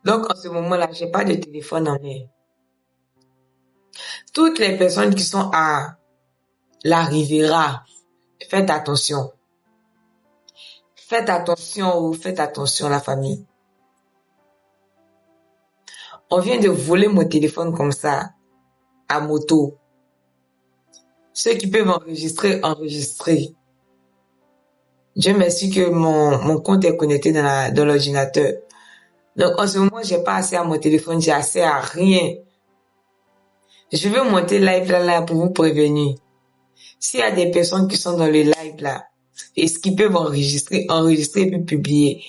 Donc, en ce moment-là, j'ai pas de téléphone en main. Toutes les personnes qui sont à la Riviera, faites attention. Faites attention la famille. On vient de voler mon téléphone comme ça, à moto. Ceux qui peuvent enregistrer. Dieu merci que mon compte est connecté dans l'ordinateur. Donc, en ce moment, j'ai pas accès à mon téléphone, j'ai accès à rien. Je vais monter live là pour vous prévenir. S'il y a des personnes qui sont dans le live là, est-ce qu'ils peuvent enregistrer et puis publier?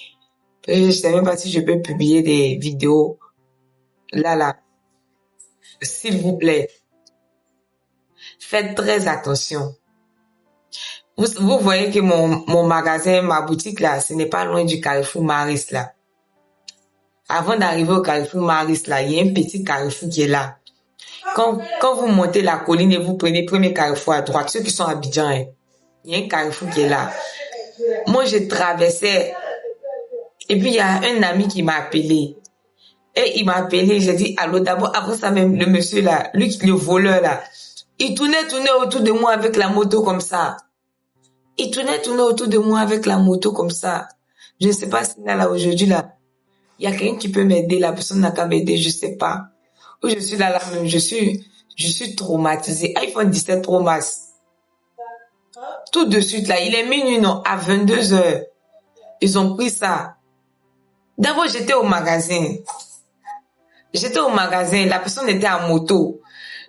Je sais même pas si je peux publier des vidéos là. S'il vous plaît. Faites très attention. Vous voyez que mon magasin, ma boutique là, ce n'est pas loin du Carrefour Maris là. Avant d'arriver au Carrefour Maris là, il y a un petit carrefour qui est là. Quand vous montez la colline et vous prenez le premier carrefour à droite, ceux qui sont à Abidjan, hein, il y a un carrefour qui est là. Moi, je traversais et puis il y a un ami qui m'a appelé. Et il m'a appelé, j'ai dit allô d'abord. Après ça même, le monsieur là, le voleur là, il tournait autour de moi avec la moto comme ça. Il tournait autour de moi avec la moto comme ça. Je ne sais pas si là aujourd'hui là, il y a quelqu'un qui peut m'aider, la personne n'a qu'à m'aider, je sais pas. Où je suis là même, je suis traumatisée. iPhone 17 Pro Max. Tout de suite là, il est minuit non, à 22h. Ils ont pris ça. D'abord, j'étais au magasin. La personne était en moto.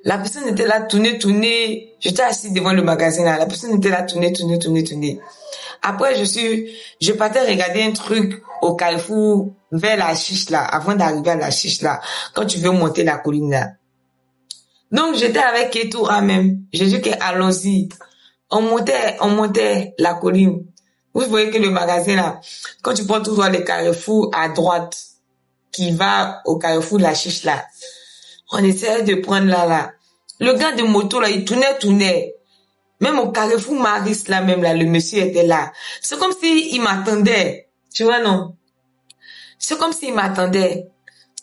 La personne était là, tourner. J'étais assis devant le magasin là. La personne était là, tourner. Après, je partais regarder un truc au Carrefour vers la chiche là, avant d'arriver à la chiche là, quand tu veux monter la colline là. Donc, j'étais avec Ketoura même. J'ai dit que allons-y. On montait la colline. Vous voyez que le magasin là, quand tu prends tout droit le Carrefour à droite, qui va au Carrefour de la chiche là, on essayait de prendre là. Le gars de moto là, il tournait. Même au Carrefour Maris là même là, le monsieur était là. C'est comme s'il m'attendait. Tu vois non? C'est comme s'il m'attendait.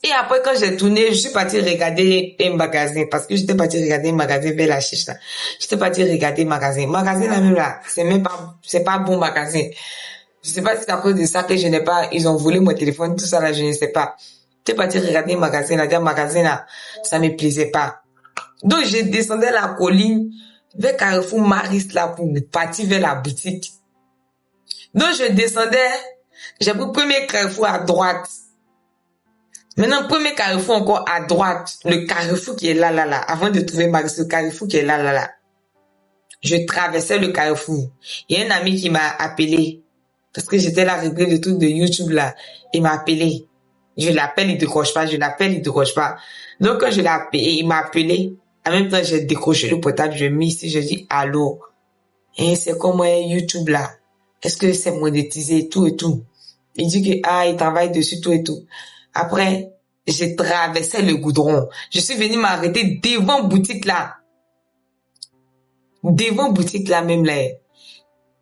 Et après quand j'ai tourné, je suis partie regarder un magasin parce que j'étais partie regarder un magasin vers la chiche là. J'étais partie regarder un magasin. Magasin là même là, c'est pas bon magasin. Je sais pas si c'est à cause de ça que ils ont volé mon téléphone, tout ça là, je ne sais pas. J'étais partie regarder un magasin là, ça me plaisait pas. Donc, je descendais la colline vers Carrefour Maris là pour partir vers la boutique. Donc, je descendais, j'ai pris le premier Carrefour à droite. Maintenant, premier Carrefour encore à droite, le Carrefour qui est là, avant de trouver Maris, le Carrefour qui est là. Je traversais le Carrefour. Il y a un ami qui m'a appelé, parce que j'étais là, réglé le truc de YouTube là. Il m'a appelé. Je l'appelle, il décroche pas, Donc, quand je l'ai appelé, il m'a appelé. En même temps, j'ai décroché le portable, je mis ici, je dis allô. Et c'est comme YouTube là. Est-ce que c'est monétisé et tout? Il dit que, il travaille dessus tout et tout. Après, j'ai traversé le goudron. Je suis venue m'arrêter devant boutique là. Devant boutique là même là.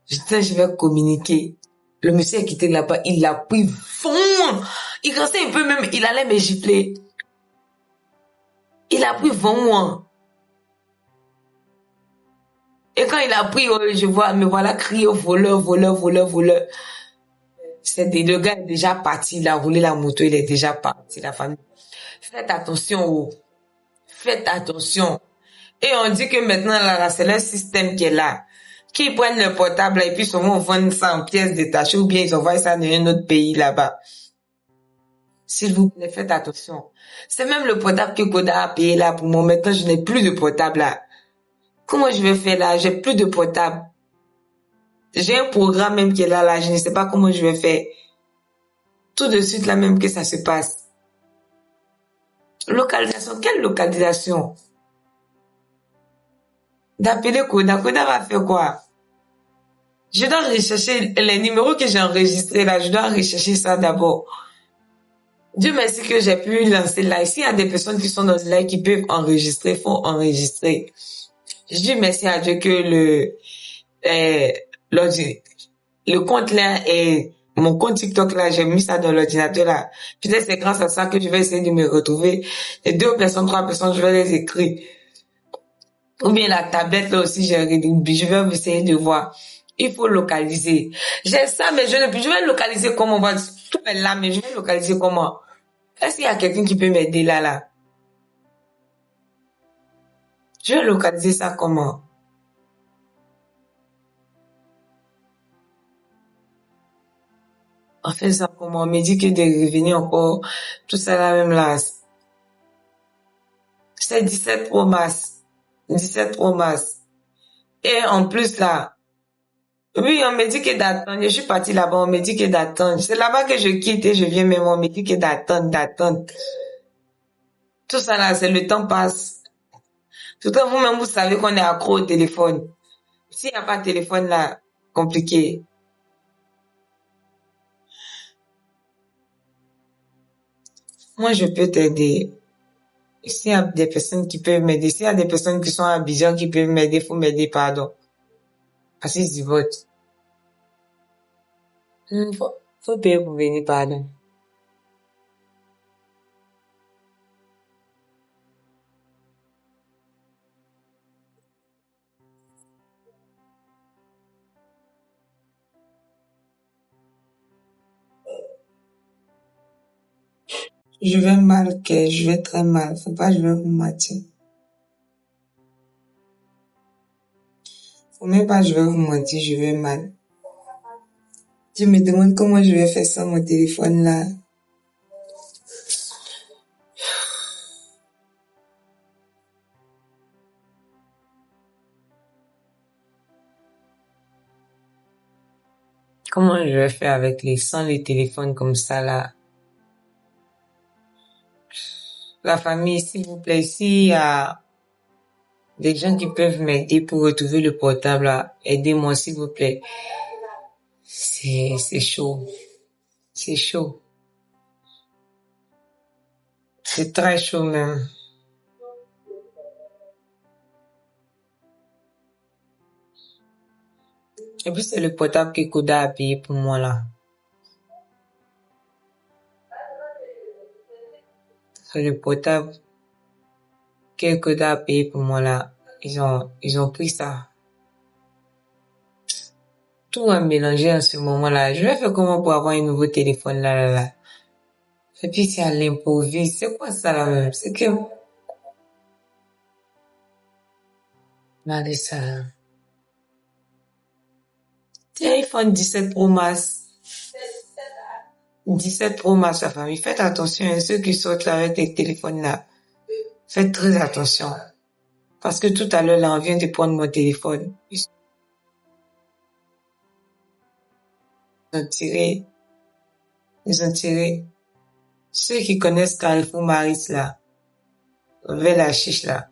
Je vais communiquer. Le monsieur qui était là-bas, il l'a pris fond. Il grinçait un peu même, il allait me gifler. Il a pris 20 mois. Et quand il a pris, me voilà crier au voleur. Le gars est déjà parti, il a roulé la moto, il est déjà parti, la famille. Faites attention. Et on dit que maintenant, là, c'est le système qui est là. Qui prennent le portable, là, et puis souvent, on vend ça en pièces détachées, ou bien ils envoient ça dans un autre pays, là-bas. S'il vous plaît, faites attention. C'est même le portable que Koda a payé là pour moi. Maintenant, je n'ai plus de portable là. Comment je vais faire là? J'ai plus de portable. J'ai un programme même qui est là. Je ne sais pas comment je vais faire. Tout de suite là même que ça se passe. Localisation. Quelle localisation? D'appeler Koda. Koda va faire quoi? Je dois rechercher les numéros que j'ai enregistrés là. Je dois rechercher ça d'abord. Dieu merci que j'ai pu lancer live. S'il y a des personnes qui sont dans ce live qui peuvent enregistrer, faut enregistrer. Je dis merci à Dieu que le compte là est mon compte TikTok là, j'ai mis ça dans l'ordinateur là. Peut-être c'est grâce à ça que je vais essayer de me retrouver. Les 2 personnes, 3 personnes, je vais les écrire. Ou bien la tablette là aussi, je vais essayer de voir. Il faut localiser. J'ai ça, mais je vais localiser comment? Tout est là, mais je vais localiser comment? Est-ce qu'il y a quelqu'un qui peut m'aider là? Je vais localiser ça comment? On fait ça comment? On me dit que de revenir encore, tout ça là même là. C'est 17 Pro Max. 17 Pro Max. Et en plus là, oui, on me dit que d'attendre. Je suis partie là-bas, on me dit que d'attendre. C'est là-bas que je quitte et je viens même, on me dit que d'attendre. Tout ça là, c'est le temps passe. Tout à vous-même, vous savez qu'on est accro au téléphone. S'il n'y a pas de téléphone là, compliqué. Moi, je peux t'aider. S'il y a des personnes qui peuvent m'aider, s'il y a des personnes qui sont à Abidjan qui peuvent m'aider, faut m'aider, pardon. Parce qu'ils y votent. Faut payer pour venir, pardon. Je vais mal, je vais très mal. Faut pas, je vais vous mentir. Faut même pas, je vais vous mentir, je vais mal. Tu me demandes comment je vais faire sans mon téléphone là. Comment je vais faire sans les téléphones comme ça là? La famille, s'il vous plaît, s'il y a des gens qui peuvent m'aider pour retrouver le portable là, aidez-moi s'il vous plaît. C'est chaud. C'est chaud. C'est très chaud même. Et puis c'est le portable que Koda a payé pour moi là. C'est le portable que Koda a payé pour moi là. Ils ont pris ça. Tout a mélangé en ce moment là. Je vais faire comment pour avoir un nouveau téléphone là. Et puis c'est à l'improviste. C'est quoi ça là même? C'est que... Regardez ça là. C'est iPhone 17 Pro Max. 17 Pro Max, la famille. Faites attention, hein, ceux qui sortent là avec les téléphones là. Faites très attention. Parce que tout à l'heure là, on vient de prendre mon téléphone. Ils ont tiré. Ils ont tiré. Ceux qui connaissent Carrefour Maris là, vers la chiche là,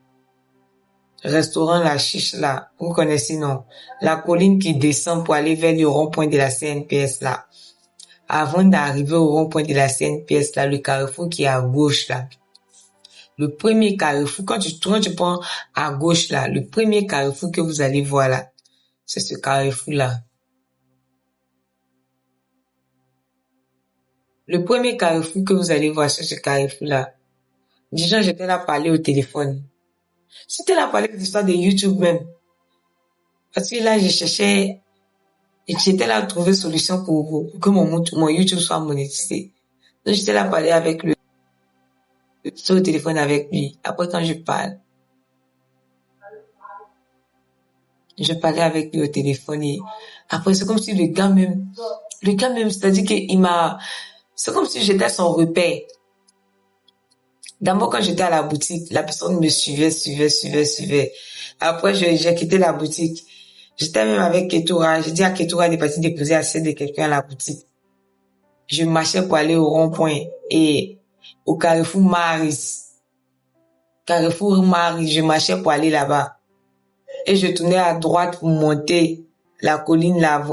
restaurant la chiche là, vous connaissez non? La colline qui descend pour aller vers le rond-point de la CNPS là. Avant d'arriver au rond-point de la CNPS là, le carrefour qui est à gauche là. Le premier carrefour, quand tu prends à gauche là, le premier carrefour que vous allez voir là, c'est ce carrefour là. Le premier carrefour que vous allez voir, c'est ce carrefour là. Déjà, j'étais là parler au téléphone. J'étais là parler de l'histoire de YouTube même. Parce que là, j'étais là à trouver solution pour que mon YouTube soit monétisé. Donc, j'étais là parler avec lui, sur le téléphone avec lui. Après, quand je parlais avec lui au téléphone et après, c'est comme si le gars même, c'est-à-dire c'est comme si j'étais son repère. D'abord, quand j'étais à la boutique, la personne me suivait. Après, j'ai quitté la boutique. J'étais même avec Ketura. J'ai dit à Ketura de partir déposer l'assiette de quelqu'un à la boutique. Je marchais pour aller au rond-point et au Carrefour Maris. Je marchais pour aller là-bas. Et je tournais à droite pour monter la colline là,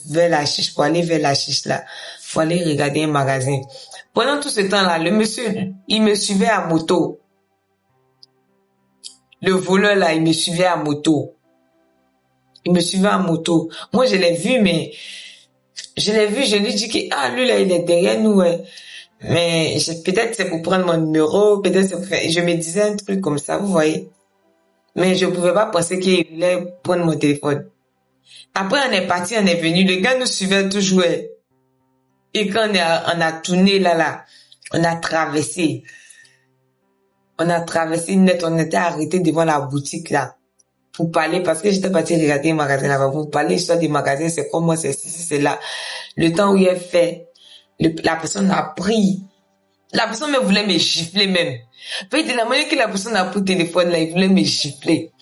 vers la chiche, pour aller vers la chiche là, pour aller regarder un magasin. Pendant tout ce temps-là, le monsieur, il me suivait à moto. Le voleur là, il me suivait à moto. Moi, je l'ai vu, mais Je l'ai vu, je lui dis que, ah, lui, là, il est derrière nous, ouais. Mais peut-être c'est pour prendre mon numéro, peut-être c'est pour faire, je me disais un truc comme ça, vous voyez. Mais je pouvais pas penser qu'il voulait prendre mon téléphone. Après, on est parti, on est venu, le gars nous suivait toujours. Et quand on a tourné là, on a traversé. On a traversé net, on était arrêté devant la boutique là. Pour parler, parce que j'étais parti regarder un magasin là-bas. Pour parler soit des magasins, c'est comme moi, c'est ci, c'est là. Le temps où il est fait, la personne a pris. La personne même voulait me gifler même. Fait de la manière que la personne a pris le téléphone là, il voulait me gifler.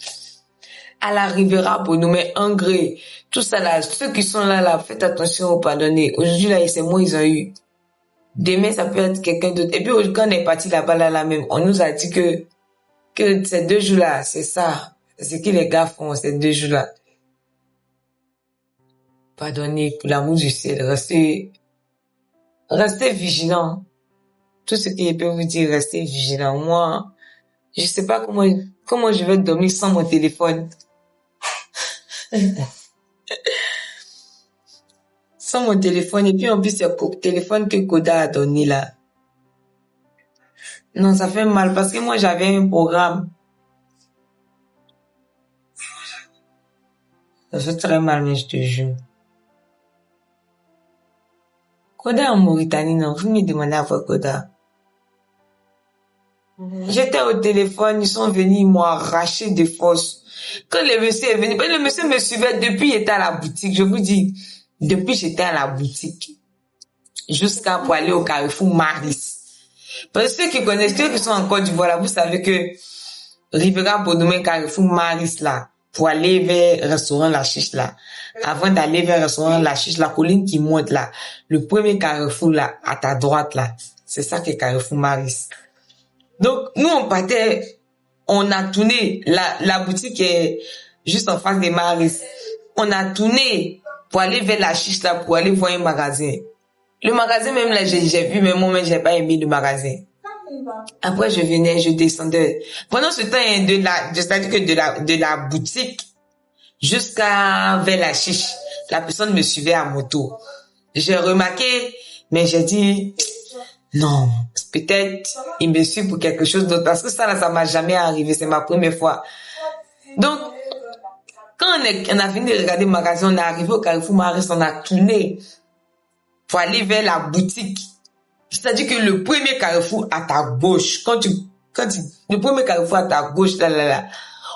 Elle arrivera pour nous mettre en gré. Tout ça là, ceux qui sont là, faites attention au pardonner. Aujourd'hui là, c'est moi, ils ont eu. Demain, ça peut être quelqu'un d'autre. Et puis, quand on est parti là-bas, là même, on nous a dit que ces 2 jours-là, c'est ça. C'est ce que les gars font ces 2 jours-là. Pardonnez, pour l'amour du ciel, restez vigilant. Tout ce que je peux vous dire, restez vigilant. Moi, je sais pas comment je vais dormir sans mon téléphone. Sans mon téléphone. Et puis, en plus, c'est le téléphone que Koda a donné là. Non, ça fait mal parce que moi, j'avais un programme. Ça fait très mal, mais je te jure. Koda en Mauritanie, non, vous me demandez à voir Koda. J'étais au téléphone, ils sont venus, ils m'ont arraché de force. Quand le monsieur est venu, le monsieur me suivait depuis j'étais à la boutique, je vous dis, depuis j'étais à la boutique, jusqu'à pour aller au Carrefour Maris. Parce que ceux qui connaissent, ceux qui sont en Côte d'Ivoire, là, vous savez que Rivera Bonoumé Carrefour Maris, là, pour aller vers restaurant La Chiche, là. Avant d'aller vers restaurant La Chiche, la colline qui monte, là, le premier Carrefour, là, à ta droite, là, c'est ça que Carrefour Maris. Donc, nous, on partait, on a tourné, la boutique est juste en face des Maris. On a tourné pour aller vers La Chiche, là, pour aller voir un magasin. Le magasin, même là, j'ai vu, mais moi-même, j'ai pas aimé le magasin. Après, je venais, je descendais. Pendant ce temps, c'est-à-dire que de la boutique jusqu'à vers La Chiche, la personne me suivait à moto. J'ai remarqué, mais j'ai dit, non, peut-être il me suit pour quelque chose d'autre parce que ça là, ça m'a jamais arrivé, c'est ma première fois. Donc, quand on a fini de regarder le magasin, on est arrivé au Carrefour Maris, on a tourné pour aller vers la boutique. C'est-à-dire que le premier Carrefour à ta gauche, le premier Carrefour à ta gauche, là,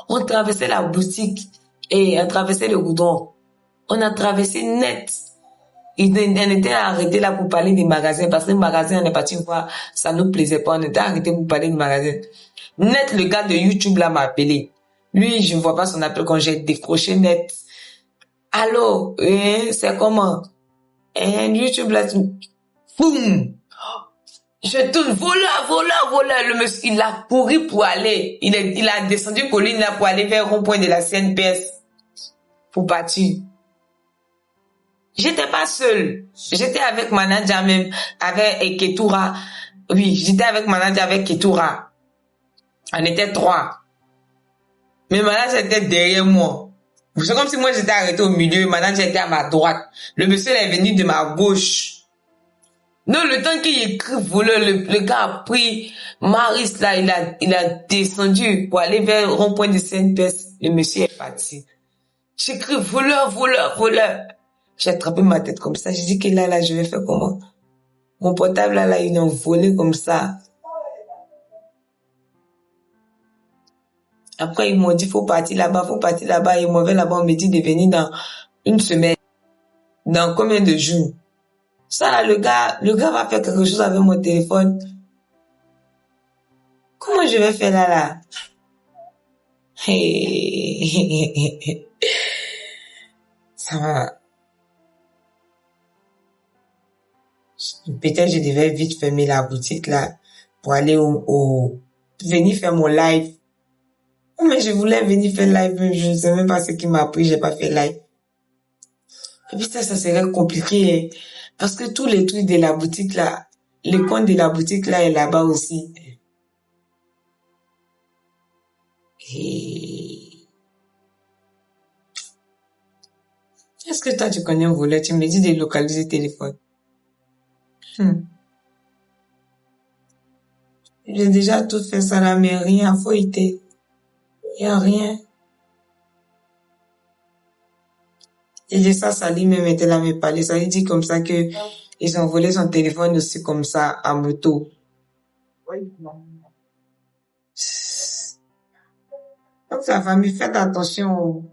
on traversait la boutique et on traversait le goudron. On a traversé net. On était arrêté là pour parler des magasins parce que le magasin, on est parti voir, ça nous plaisait pas. On était arrêté pour parler des magasins. Net, le gars de YouTube là m'a appelé. Lui, je ne vois pas son appel quand j'ai décroché net. Allô, c'est comment? YouTube là, boum! Je tourne, voleur. Le monsieur, il a couru pour aller. Il a descendu colline là pour aller vers le rond-point de la CNPS. Pour partir. J'étais pas seule. J'étais avec manager même, avec Ketura. Oui, j'étais avec manager avec Ketura. On était 3. Mais manager était derrière moi. C'est comme si moi j'étais arrêté au milieu, manager était à ma droite. Le monsieur est venu de ma gauche. Non, le temps qu'il écrit voleur, le gars a pris Maris là, il a descendu pour aller vers le rond-point de CNPS. Le monsieur est parti. J'écris voleur. J'ai attrapé ma tête comme ça. J'ai dit que là, je vais faire comment? Mon portable là, ils l'ont volé comme ça. Après, ils m'ont dit, faut partir là-bas. Ils m'ont fait là-bas, on me dit de venir dans une semaine. Dans combien de jours? Ça là, le gars va faire quelque chose avec mon téléphone. Comment je vais faire là? Ça va. Peut-être je devais vite fermer la boutique là pour aller venir faire mon live. Mais je voulais venir faire live, je ne sais même pas ce qui m'a pris, j'ai pas fait live. Et puis ça serait compliqué, parce que tous les trucs de la boutique là, le compte de la boutique là est là-bas aussi. Et Est-ce que toi, tu connais un voleur? Tu me dis de localiser le téléphone. J'ai déjà tout fait ça là, mais rien, faut été. Y a rien. Et de ça, Sally même était là me parler. Ça lui dit comme ça que ils ont volé son téléphone aussi comme ça, à moto. Donc, sa famille, faites attention.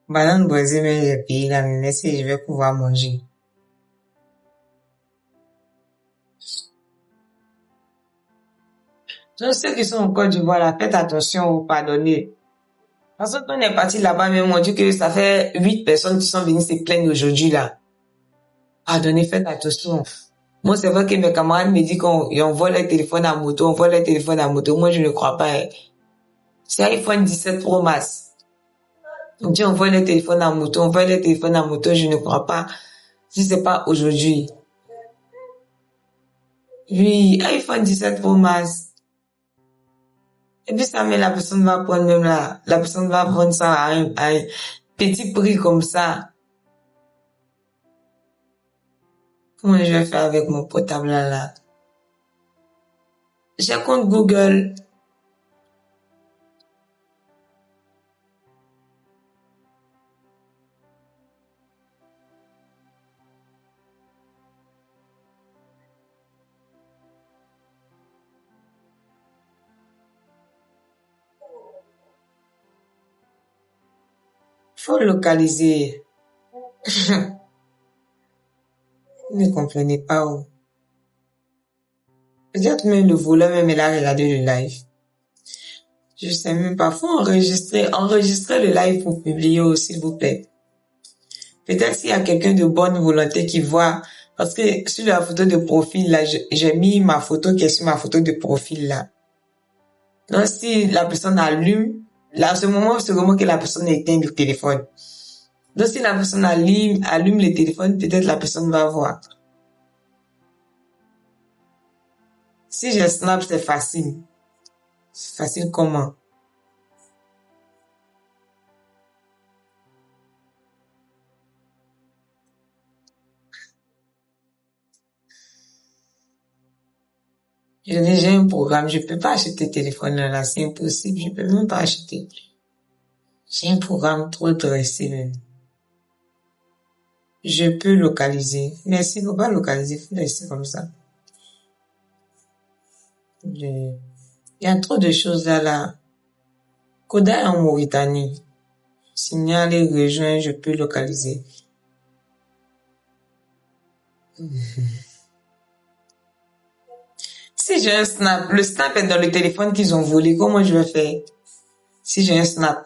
Banane brésil, mais j'ai payé là, mais si je vais pouvoir manger. Donc, ceux qui sont en Côte d'Ivoire, là, faites attention, pardonnez. Parce que quand on est parti là-bas, même, on dit que ça fait 8 personnes qui sont venues se plaindre aujourd'hui, là. Pardonnez, faites attention. Moi, c'est vrai que mes camarades me disent qu'on vole les téléphones à moto, on vole les téléphones à moto. Moi, je ne crois pas. C'est iPhone 17 Pro Max. On dit on vole les téléphones à moto, on vole les téléphones à moto, je ne crois pas. Si c'est pas aujourd'hui. Oui, iPhone 17 Pro Max. Et puis ça, mais la personne va prendre même la personne va prendre ça à un petit prix comme ça. Comment je vais faire avec mon portable là? J'ai un compte Google. Faut localiser. Vous ne comprenez pas où. Peut-être même le voleur même il a regardé le live. Je sais même pas. Faut enregistrer le live pour publier aussi, s'il vous plaît. Peut-être s'il y a quelqu'un de bonne volonté qui voit, parce que sur la photo de profil là, j'ai mis ma photo qui est sur ma photo de profil là. Donc si la personne allume, là, à ce moment, c'est vraiment que la personne éteint le téléphone. Donc si la personne allume le téléphone, peut-être la personne va voir. Si je snap, c'est facile. C'est facile comment? J'ai déjà un programme, je peux pas acheter téléphone là, c'est impossible, je peux même pas acheter. J'ai un programme trop dressé même. Je peux localiser. Mais s'il faut pas localiser, faut laisser comme ça. Il y a trop de choses là. Koda est en Mauritanie. Signal et rejoint, je peux localiser. Si j'ai un snap, le snap est dans le téléphone qu'ils ont volé, comment je vais faire? Si j'ai un snap.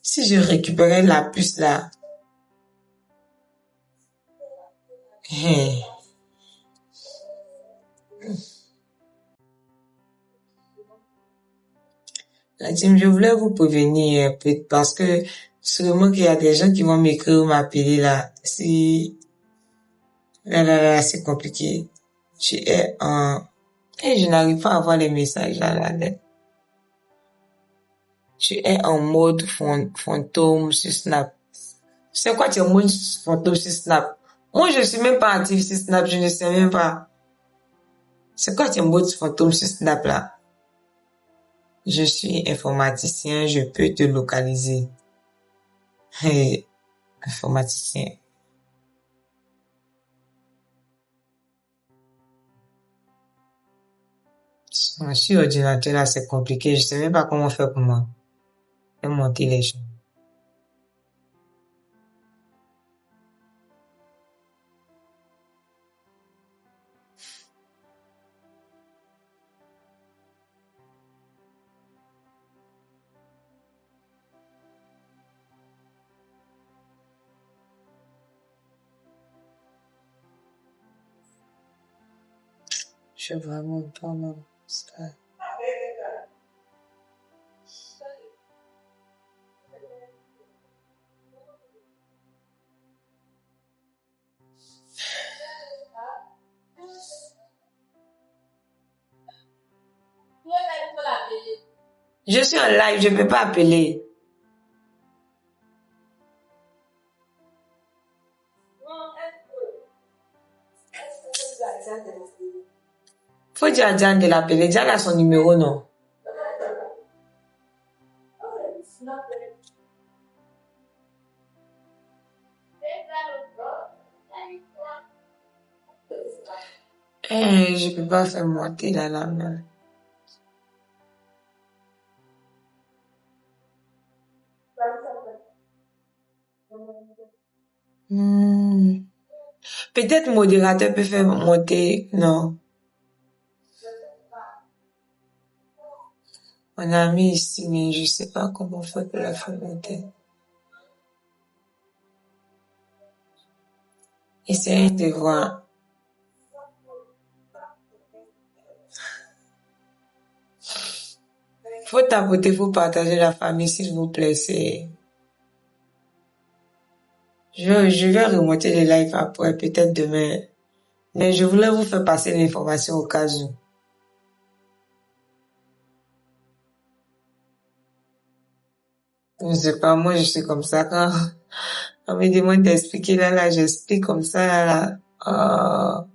Si je récupérais la puce là. La team, je voulais vous prévenir parce que sûrement qu'il y a des gens qui vont m'écrire ou m'appeler là. Si, là, c'est compliqué. Tu es en, et je n'arrive pas à voir les messages là. Tu es en mode fantôme sur Snap. C'est quoi tu es en mode fantôme sur Snap? Moi, je suis même pas actif sur Snap, je ne sais même pas. C'est quoi tu es en mode fantôme sur Snap là? Je suis informaticien, je peux te localiser. Hey, informaticien. Sur ordinateur là, c'est compliqué. Je sais même pas comment faire pour moi. Faire monter les choses. Je suis vraiment pas mal. Je suis en live, je ne peux pas appeler. Faut dire à Diane de l'appeler. Diane a son numéro, non? Je peux pas faire monter la lame. Peut-être modérateur peut faire monter, non. On a mis ici, mais je sais pas comment faire pour la faire monter. Essayez de voir. Faut tapoter, faut partager la famille, s'il vous plaît, je vais remonter les lives après, peut-être demain. Mais je voulais vous faire passer l'information au cas où. Je sais pas, moi, je suis comme ça quand on me demande d'expliquer là, j'explique comme ça, là.